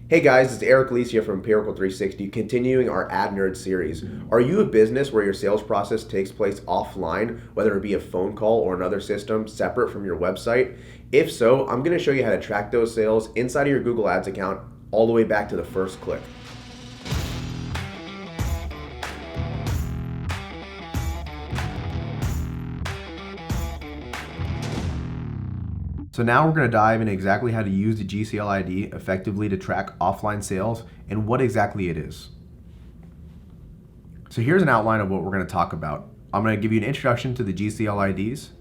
Hey guys, it's Eric Alicia from Empirical 360, continuing our Ad Nerd series. Are you a business where your sales process takes place offline, whether it be a phone call or another system separate from your website? If so, I'm going to show you how to track those sales inside of your Google Ads account all the way back to the first click. So now we're going to dive into exactly how to use the Gcl ID effectively to track offline sales and what exactly it is. So here's an outline of what we're going to talk about. I'm going to give you an introduction to the Gcl IDs.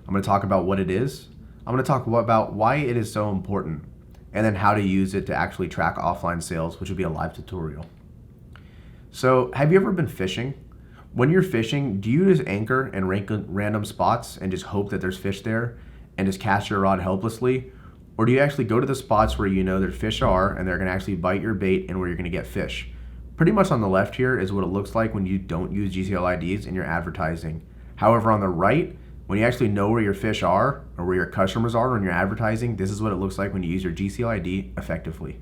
I'm going to talk about what it is. I'm going to talk about why it is so important, and then how to use it to actually track offline sales, which will be a live tutorial. So have you ever been fishing? When you're fishing, do you just anchor and rank random spots and just hope that there's fish there and just cast your rod helplessly? Or do you actually go to the spots where you know that fish are and they're going to actually bite your bait and where you're going to get fish? Pretty much on the left here is what it looks like when you don't use Gcl IDs in your advertising. However, on the right, when you actually know where your fish are or where your customers are when you're advertising, this is what it looks like when you use your Gcl ID effectively.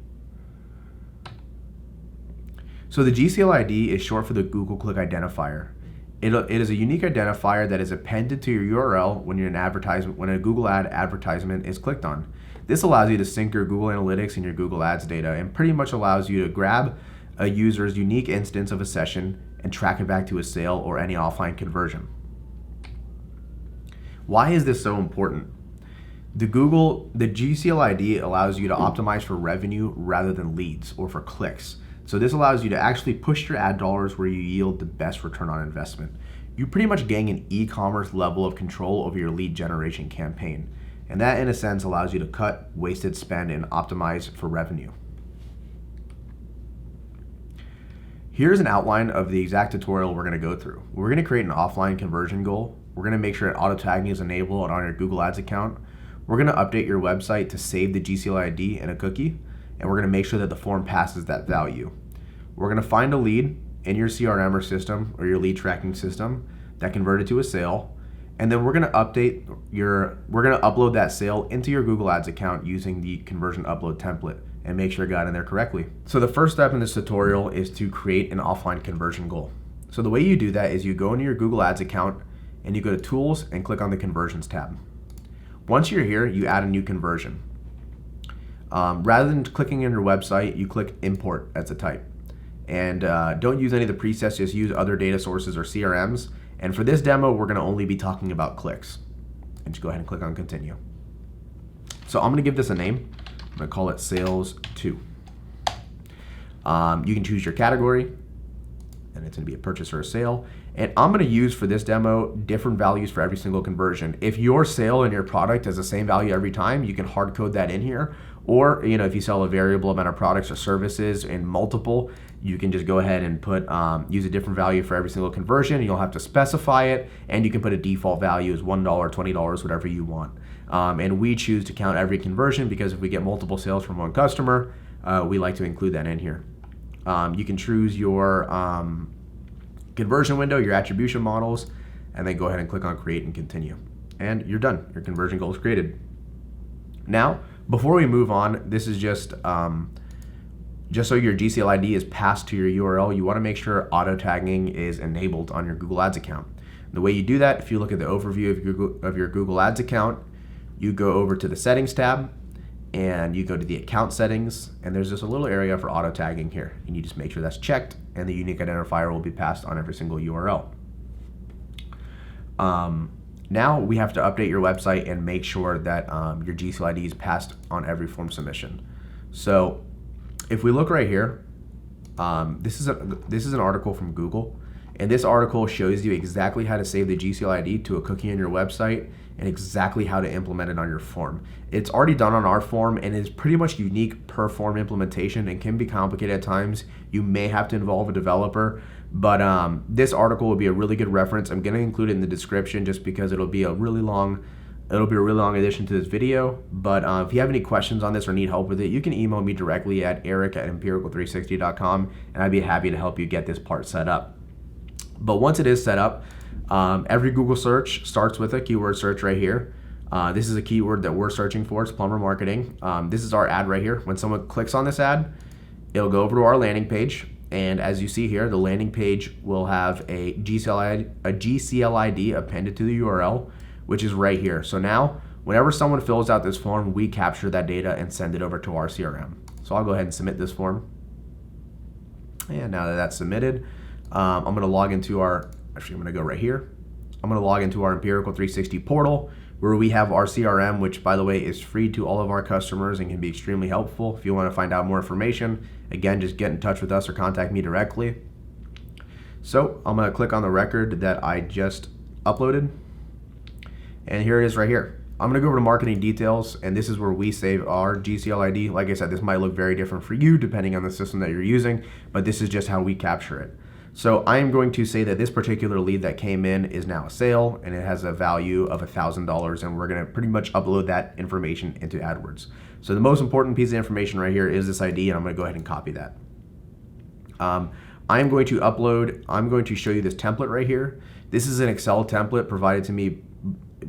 So the Gcl ID is short for the Google Click Identifier. It is a unique identifier that is appended to your URL when when a Google Ad advertisement is clicked on. This allows you to sync your Google Analytics and your Google Ads data, and pretty much allows you to grab a user's unique instance of a session and track it back to a sale or any offline conversion. Why is this so important? The Gcl ID allows you to optimize for revenue rather than leads or for clicks. So this allows you to actually push your ad dollars where you yield the best return on investment. You pretty much gain an e-commerce level of control over your lead generation campaign. And that in a sense allows you to cut wasted spend and optimize for revenue. Here's an outline of the exact tutorial we're going to go through. We're going to create an offline conversion goal. We're going to make sure that auto tagging is enabled on your Google Ads account. We're going to update your website to save the Gcl ID and a cookie. And we're going to make sure that the form passes that value. We're going to find a lead in your CRM or system or your lead tracking system that converted to a sale. And then we're going to upload that sale into your Google Ads account using the conversion upload template and make sure it got in there correctly. So the first step in this tutorial is to create an offline conversion goal. So the way you do that is you go into your Google Ads account and you go to Tools and click on the Conversions tab. Once you're here, you add a new conversion. Rather than clicking on your website, you click Import as a type. And don't use any of the presets, just use other data sources or CRMs. And for this demo, we're going to only be talking about clicks. And just go ahead and click on Continue. So I'm going to give this a name. I'm going to call it Sales 2. You can choose your category, and it's going to be a purchase or a sale. And I'm going to use for this demo different values for every single conversion. If your sale and your product has the same value every time, you can hard code that in here. Or if you sell a variable amount of products or services in multiple, you can just go ahead and use a different value for every single conversion. You'll have to specify it, and you can put a default value as $1, $20, whatever you want. And we choose to count every conversion because if we get multiple sales from one customer, we like to include that in here. You can choose your conversion window, your attribution models, and then go ahead and click on Create and Continue. And you're done. Your conversion goal is created. Now, before we move on, this is just so your Gcl ID is passed to your URL, you want to make sure auto tagging is enabled on your Google Ads account. The way you do that, if you look at the overview of your Google Ads account, you go over to the Settings tab, and you go to the Account Settings, and there's just a little area for auto tagging here. And you just make sure that's checked, and the unique identifier will be passed on every single URL. Now we have to update your website and make sure that your Gcl ID is passed on every form submission. So if we look right here, this is an article from Google, and this article shows you exactly how to save the Gcl ID to a cookie on your website and exactly how to implement it on your form. It's already done on our form and is pretty much unique per form implementation and can be complicated at times. You may have to involve a developer, but this article will be a really good reference. I'm going to include it in the description just because it'll be a really long addition to this video. But if you have any questions on this or need help with it, you can email me directly at eric@empirical360.com, and I'd be happy to help you get this part set up. But once it is set up, every Google search starts with a keyword search right here. This is a keyword that we're searching for. It's plumber marketing. This is our ad right here. When someone clicks on this ad, It'll go over to our landing page, and as you see here, the landing page will have a Gcl ID appended to the URL, which is right here. So now, whenever someone fills out this form, we capture that data and send it over to our CRM. So I'll go ahead and submit this form. And now that that's submitted, I'm going to log into our, actually I'm going to go right here. I'm going to log into our Empirical 360 portal, where we have our CRM, which by the way is free to all of our customers and can be extremely helpful. If you want to find out more information, again, just get in touch with us or contact me directly. So I'm going to click on the record that I just uploaded, and here it is right here. I'm going to go over to marketing details, and this is where we save our Gcl ID. Like I said, this might look very different for you depending on the system that you're using, but this is just how we capture it. So I am going to say that this particular lead that came in is now a sale, and it has a value of $1,000, and we're going to pretty much upload that information into AdWords. So the most important piece of information right here is this ID, and I'm going to go ahead and copy that. I'm going to show you this template right here. This is an Excel template provided to me,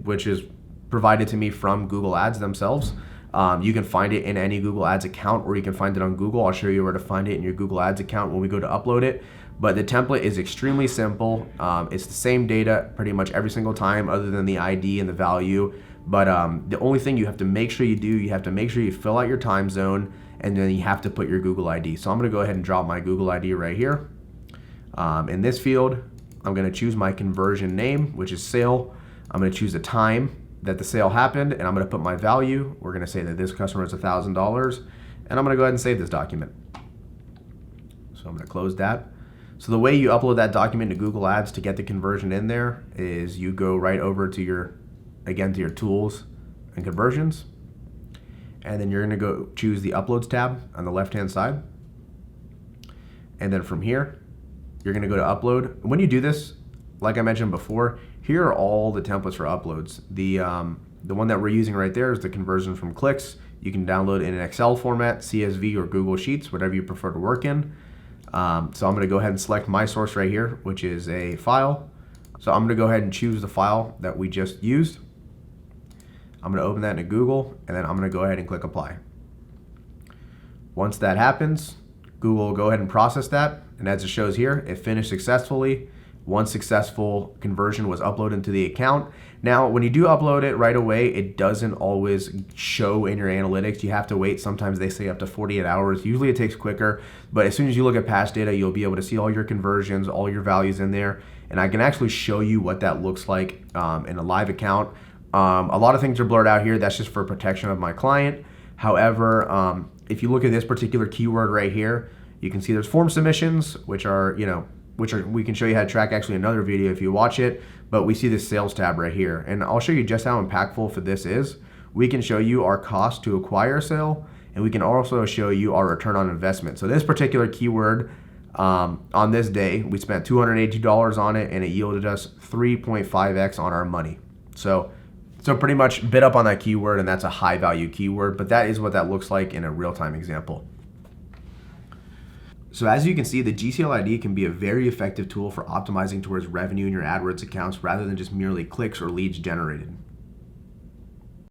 which is provided to me from Google Ads themselves. You can find it in any Google Ads account, or you can find it on Google. I'll show you where to find it in your Google Ads account when we go to upload it. But the template is extremely simple. It's the same data pretty much every single time other than the ID and the value. But the only thing you have to make sure you do, you have to make sure you fill out your time zone, and then you have to put your Google ID. So I'm going to go ahead and drop my Google ID right here. In this field, I'm going to choose my conversion name, which is sale. I'm going to choose the time that the sale happened, and I'm going to put my value. We're going to say that this customer is $1,000, and I'm going to go ahead and save this document. So I'm going to close that. So the way you upload that document to Google Ads to get the conversion in there is you go right over to your, again, to your tools and conversions, and then you're going to go choose the uploads tab on the left hand side, and then from here you're going to go to upload. When you do this, like I mentioned before, here are all the templates for uploads. The one that we're using right there is the conversion from clicks. You can download in an Excel format, CSV, or Google Sheets, whatever you prefer to work in. So I'm going to go ahead and select my source right here, which is a file. So I'm going to go ahead and choose the file that we just used. I'm going to open that into Google, and then I'm going to go ahead and click apply. Once that happens, Google will go ahead and process that, and as it shows here, it finished successfully. One successful conversion was uploaded into the account. Now, when you do upload it right away, it doesn't always show in your analytics. You have to wait. Sometimes they say up to 48 hours. Usually it takes quicker, but as soon as you look at past data, you'll be able to see all your conversions, all your values in there, and I can actually show you what that looks like in a live account. A lot of things are blurred out here. That's just for protection of my client. However, if you look at this particular keyword right here, you can see there's form submissions, which are, we can show you how to track actually another video if you watch it, but we see this sales tab right here. And I'll show you just how impactful for this is. We can show you our cost to acquire a sale, and we can also show you our return on investment. So this particular keyword, on this day, we spent $282 on it, and it yielded us 3.5x on our money. So pretty much bid up on that keyword, and that's a high value keyword, but that is what that looks like in a real-time example. So as you can see, the Gcl ID can be a very effective tool for optimizing towards revenue in your AdWords accounts rather than just merely clicks or leads generated.